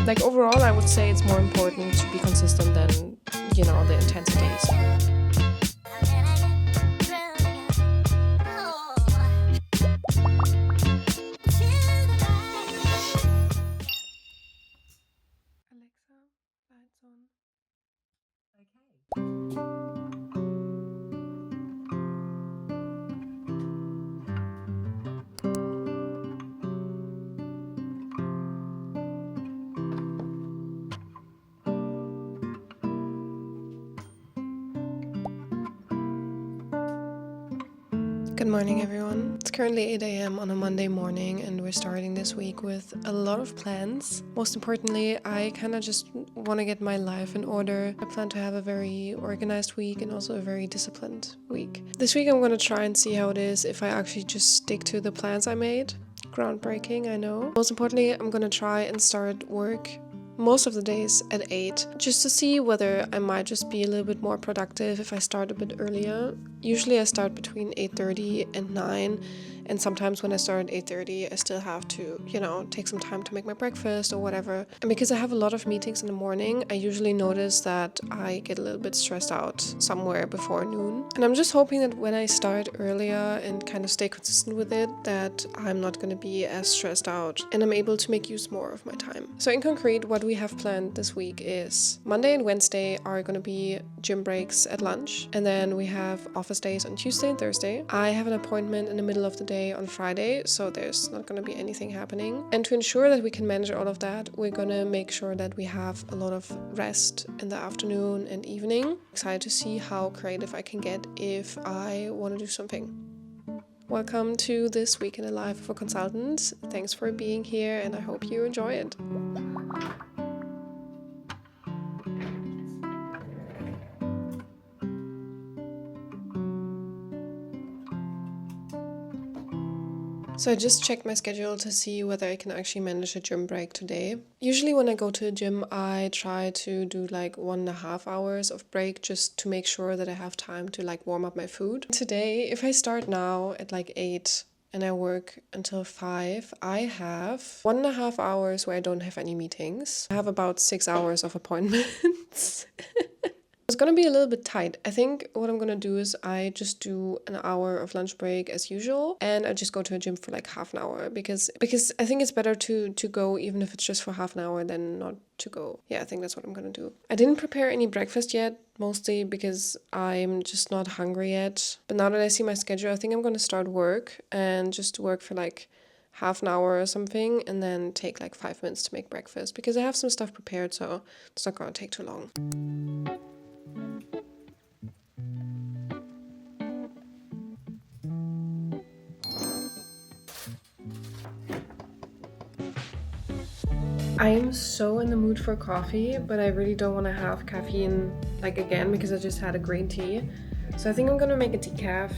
Like overall, I would say it's more important to be consistent than, the intensities. Alexa, lights on. Good morning, everyone. It's currently 8 a.m. on a Monday morning, and we're starting this week with a lot of plans. Most importantly, I kind of just want to get my life in order. I plan to have a very organized week and also a very disciplined week. This week, I'm going to try and see how it is if I actually just stick to the plans I made. Groundbreaking, I know. Most importantly, I'm going to try and start work most of the days at 8, just to see whether I might just be a little bit more productive if I start a bit earlier. Usually I start between 8:30 and 9, and sometimes when I start at 8:30 I still have to, take some time to make my breakfast or whatever. And because I have a lot of meetings in the morning, I usually notice that I get a little bit stressed out somewhere before noon. And I'm just hoping that when I start earlier and kind of stay consistent with it, that I'm not going to be as stressed out and I'm able to make use more of my time. So in concrete, what we have planned this week is Monday and Wednesday are going to be gym breaks at lunch, and then we have office days on Tuesday and Thursday. I have an appointment in the middle of the day on Friday, so there's not going to be anything happening. And to ensure that we can manage all of that, we're going to make sure that we have a lot of rest in the afternoon and evening. Excited to see how creative I can get if I want to do something. Welcome to this week in the life of a consultant. Thanks for being here, and I hope you enjoy it. So I just checked my schedule to see whether I can actually manage a gym break today. Usually when I go to the gym, I try to do like 1.5 hours of break just to make sure that I have time to like warm up my food. Today, if I start now at like 8 and I work until 5, I have 1.5 hours where I don't have any meetings. I have about 6 hours of appointments. It's gonna be a little bit tight. I think what I'm gonna do is I just do an hour of lunch break as usual, and I just go to a gym for like half an hour because I think it's better to go even if it's just for half an hour than not to go. Yeah, I think that's what I'm gonna do. I didn't prepare any breakfast yet, mostly because I'm just not hungry yet. But now that I see my schedule, I think I'm gonna start work and just work for like half an hour or something, and then take like 5 minutes to make breakfast because I have some stuff prepared, so it's not gonna take too long. I'm so in the mood for coffee, but I really don't want to have caffeine like again because I just had a green tea. So I think I'm gonna make a decaf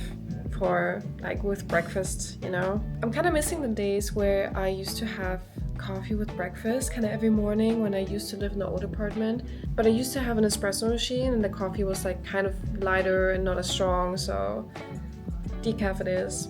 for like with breakfast, I'm kind of missing the days where I used to have coffee with breakfast kind of every morning when I used to live in the old apartment. But I used to have an espresso machine and the coffee was like kind of lighter and not as strong, so decaf it is.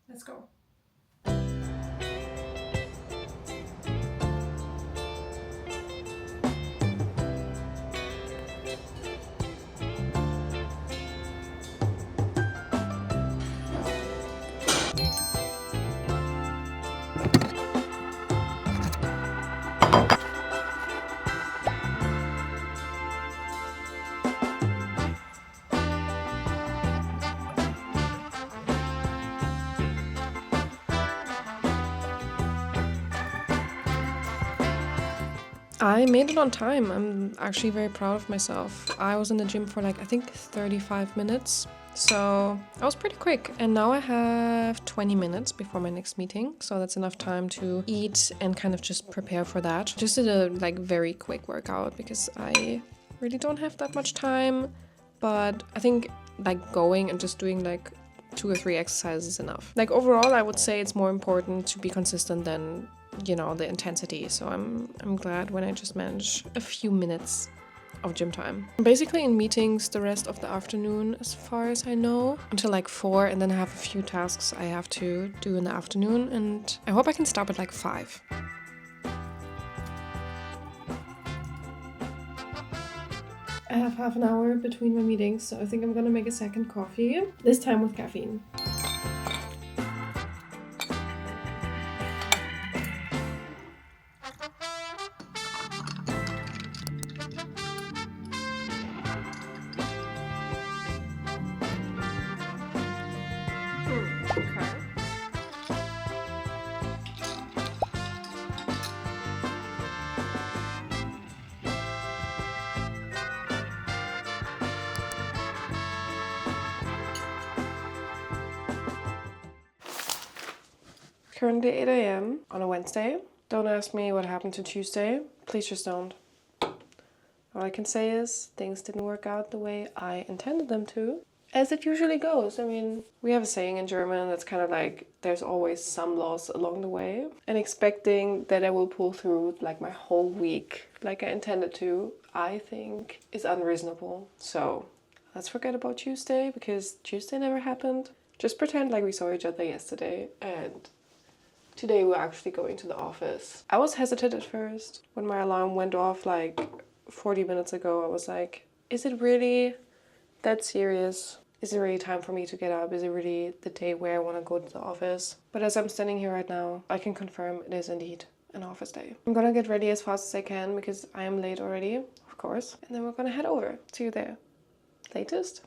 Let's go. I made it on time. I'm actually very proud of myself. I was in the gym for like, I think 35 minutes. So I was pretty quick. And now I have 20 minutes before my next meeting. So that's enough time to eat and kind of just prepare for that. Just did a like very quick workout because I really don't have that much time. But I think like going and just doing like 2 or 3 exercises is enough. Like overall, I would say it's more important to be consistent than, you know, the intensity. So I'm glad when I just manage a few minutes of gym time. I'm basically in meetings the rest of the afternoon as far as I know, until like 4, and then I have a few tasks I have to do in the afternoon, and I hope I can stop at like 5. I have half an hour between my meetings, so I think I'm gonna make a second coffee, this time with caffeine. Okay. Currently 8 a.m. on a Wednesday. Don't ask me what happened to Tuesday. Please just don't. All I can say is things didn't work out the way I intended them to. As it usually goes. I mean, we have a saying in German that's kind of like, there's always some loss along the way. And expecting that I will pull through like my whole week like I intended to, I think is unreasonable. So let's forget about Tuesday, because Tuesday never happened. Just pretend like we saw each other yesterday, and today we're actually going to the office. I was hesitant at first. When my alarm went off like 40 minutes ago, I was like, is it really that serious? Is it really time for me to get up? Is it really the day where I want to go to the office? But as I'm standing here right now, I can confirm it is indeed an office day. I'm gonna get ready as fast as I can because I am late already, of course. And then we're gonna head over. See you there. Latest.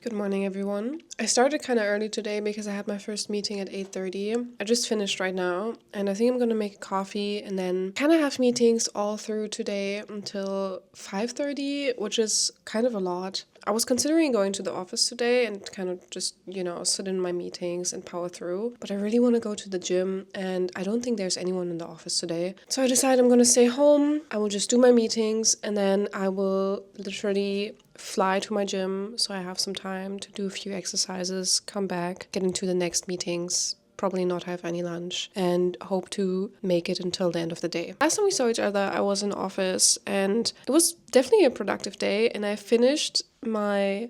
Good morning, everyone. I started kind of early today because I had my first meeting at 8:30. I just finished right now, and I think I'm gonna make a coffee and then kind of have meetings all through today until 5:30, which is kind of a lot. I was considering going to the office today and kind of just, sit in my meetings and power through, but I really want to go to the gym, and I don't think there's anyone in the office today. So I decided I'm gonna stay home. I will just do my meetings, and then I will literally fly to my gym so I have some time to do a few exercises, come back, get into the next meetings, probably not have any lunch, and hope to make it until the end of the day. Last time we saw each other, I was in office, and it was definitely a productive day, and I finished my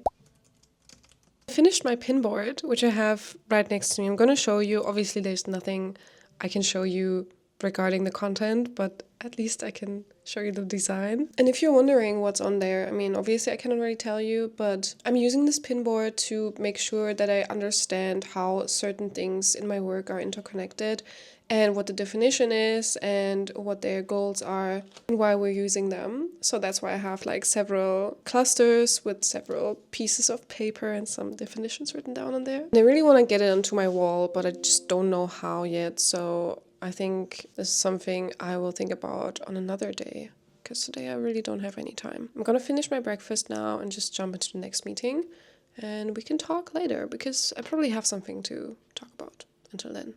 pin board, which I have right next to me. I'm going to show you. Obviously, there's nothing I can show you regarding the content, but at least I can show you the design. And if you're wondering what's on there, I mean, obviously I cannot really tell you, but I'm using this pin board to make sure that I understand how certain things in my work are interconnected and what the definition is and what their goals are and why we're using them. So that's why I have like several clusters with several pieces of paper and some definitions written down on there. And I really want to get it onto my wall, but I just don't know how yet. So I think this is something I will think about on another day, because today I really don't have any time. I'm gonna finish my breakfast now and just jump into the next meeting, and we can talk later because I probably have something to talk about until then.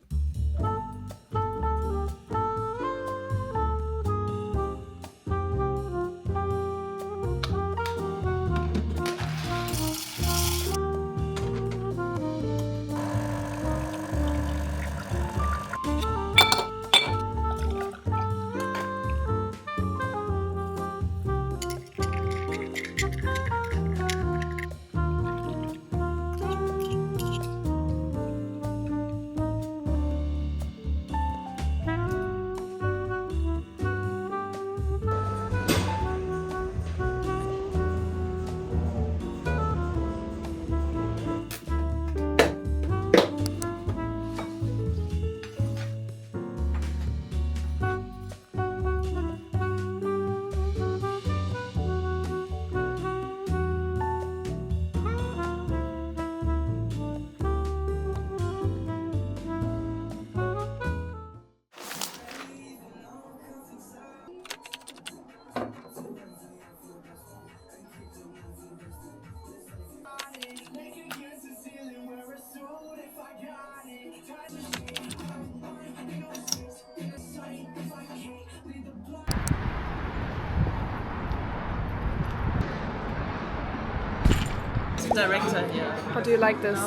Director hier. How do you like this?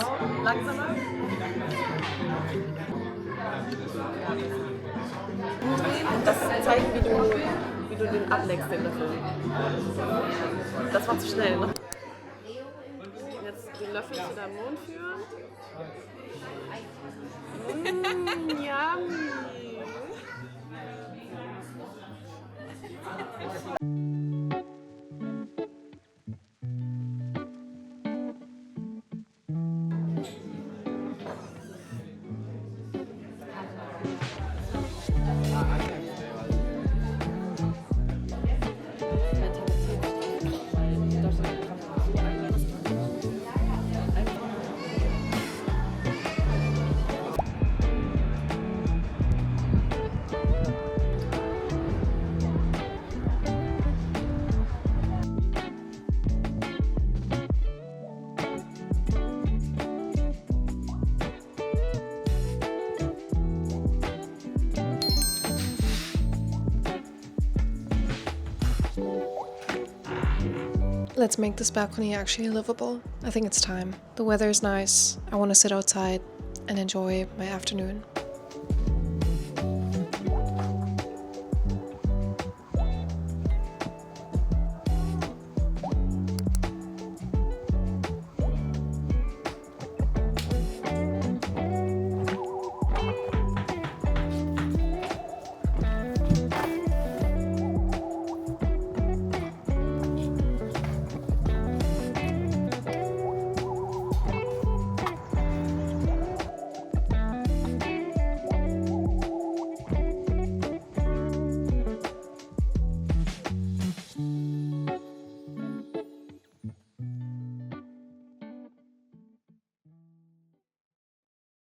Langsamer. Das zeigt, wie du den ableckst, den Löffel. Das war zu schnell, ne? Jetzt den Löffel zu deinem Mund führen. Yummy. Let's make this balcony actually livable. I think it's time. The weather is nice. I want to sit outside and enjoy my afternoon.